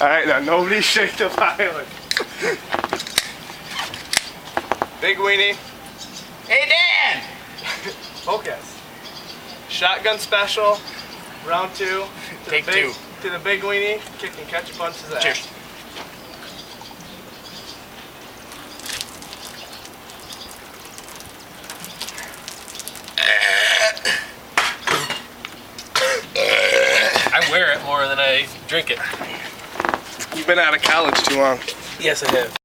Alright, now nobody shake the pilot. Big Weenie. Hey, Dan! Focus. Shotgun special. Round 2. Take 2. To the big Weenie. Kick and catch a punch's ass. Cheers. I wear it more than I drink it. You've been out of college too long. Yes, I have.